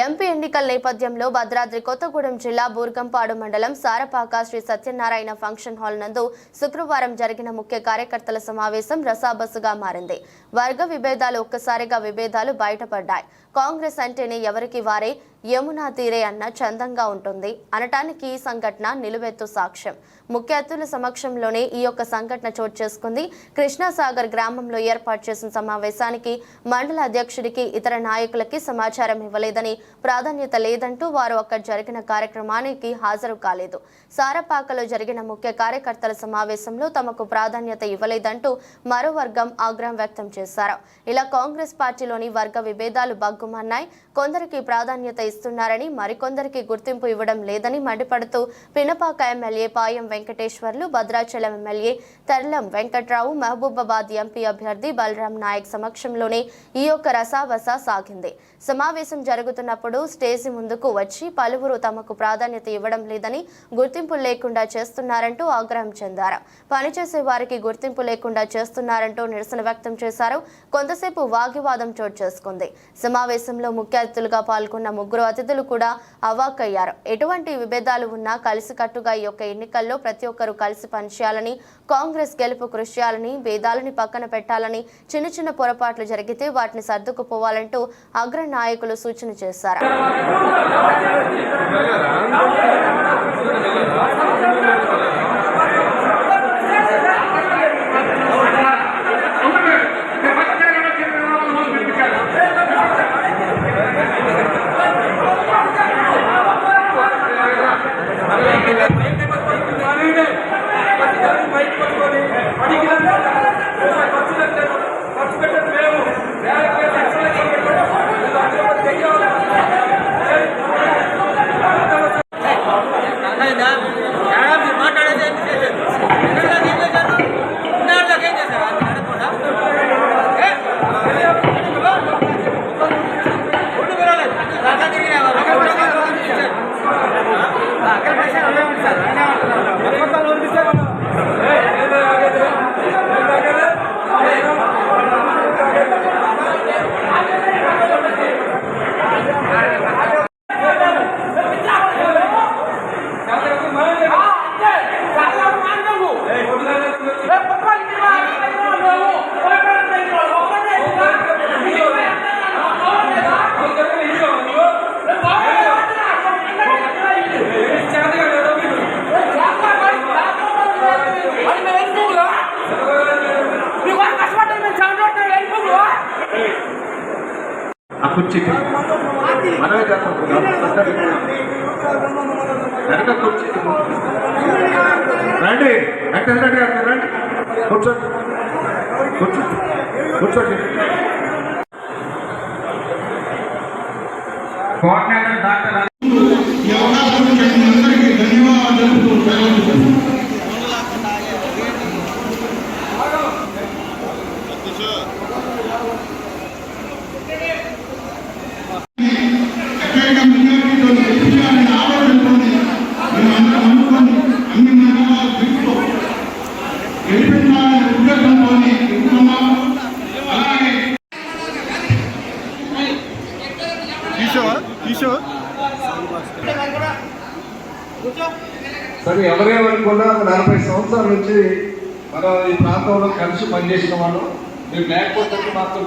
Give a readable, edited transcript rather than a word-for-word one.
MP ఎన్నికల నేపథ్యంలో భద్రాద్రి కొత్తగూడెం జిల్లా బూర్గంపాడు మండలం సారపాక శ్రీ సత్యనారాయణ ఫంక్షన్ హాల్ నందు శుక్రవారం జరిగిన ముఖ్య కార్యకర్తల సమావేశం రసాబస్సుగా మారింది. వర్గ విభేదాలు ఒక్కసారిగా విభేదాలు బయటపడ్డాయి. కాంగ్రెస్ అంటేనే ఎవరికి వారే యమునా తీరే అన్న చందంగా ఉంటుంది అనటానికి ఈ సంఘటన నిలువెత్తు సాక్ష్యం. ముఖ్య అతిథుల సమక్షంలోనే ఈ యొక్క సంఘటన చోటు చేసుకుంది. కృష్ణాసాగర్ గ్రామంలో ఏర్పాటు చేసిన సమావేశానికి మండల అధ్యక్షుడికి ఇతర నాయకులకి సమాచారం ఇవ్వలేదని, ప్రాధాన్యత లేదంటూ వారు అక్కడ జరిగిన కార్యక్రమానికి హాజరు కాలేదు. సారపాకలో జరిగిన ముఖ్య కార్యకర్తల సమావేశంలో తమకు ప్రాధాన్యత ఇవ్వలేదంటూ మరో వర్గం ఆగ్రహం వ్యక్తం చేశారు. ఇలా కాంగ్రెస్ పార్టీలోని వర్గ విభేదాలు బగ్గుమన్నాయి. కొందరికి ప్రాధాన్యత ఇస్తున్నారని, మరికొందరికి గుర్తింపు ఇవ్వడం లేదని మండిపడుతూ Pinapaka MLA Payam Venkateswarlu, Bhadrachalam MLA Tarlam Venkatrao, Mahabubabad MP అభ్యర్థి బలరాం నాయక్ సమక్షంలోనే ఈ యొక్క రసాబస సాగింది. సమావేశం జరుగుతున్నప్పుడు స్టేజి ముందుకు వచ్చి పలువురు తమకు ప్రాధాన్యత ఇవ్వడం లేదని, గుర్తింపు లేకుండా చేస్తున్నారంటూ ఆగ్రహం చెందారు. పనిచేసే వారికి గుర్తింపు లేకుండా చేస్తున్నారంటూ నిరసన వ్యక్తం చేశారు. కొంతసేపు వాగ్వివాదం చోటు చేసుకుంది. సమావేశంలో ముఖ్య అతిథులుగా పాల్గొన్న ముగ్గురు అతిథులు కూడా అవాక్కయ్యారు. ఎటువంటి విభేదాలు ఉన్నా కలిసికట్టుగా ఈ యొక్క ఎన్నికల్లో ప్రతి ఒక్కరూ కలిసి పనిచేయాలని, కాంగ్రెస్ గెలుపు కృషి చేయాలని, భేదాలని పక్కన పెట్టాలని, చిన్న చిన్న పొరపాట్లు జరిగితే వాటిని సర్దుకుపోవాలంటూ అగ్ర నాయకులు సూచన చేశారు. కుర్చీ మనమే చేస్తాం. కుర్చీ రండి, రండి, రండి, కూర్చోండి, కూర్చోండి, కూర్చోండి. కోఆర్డినేటర్ డాక్టర్ సరే, ఎవరేమనుకున్నా 40 సంవత్సరాల నుంచి మనం ఈ ప్రాంతంలో కలిసి పనిచేసిన వాళ్ళు, మీరు లేకపోతే మాత్రం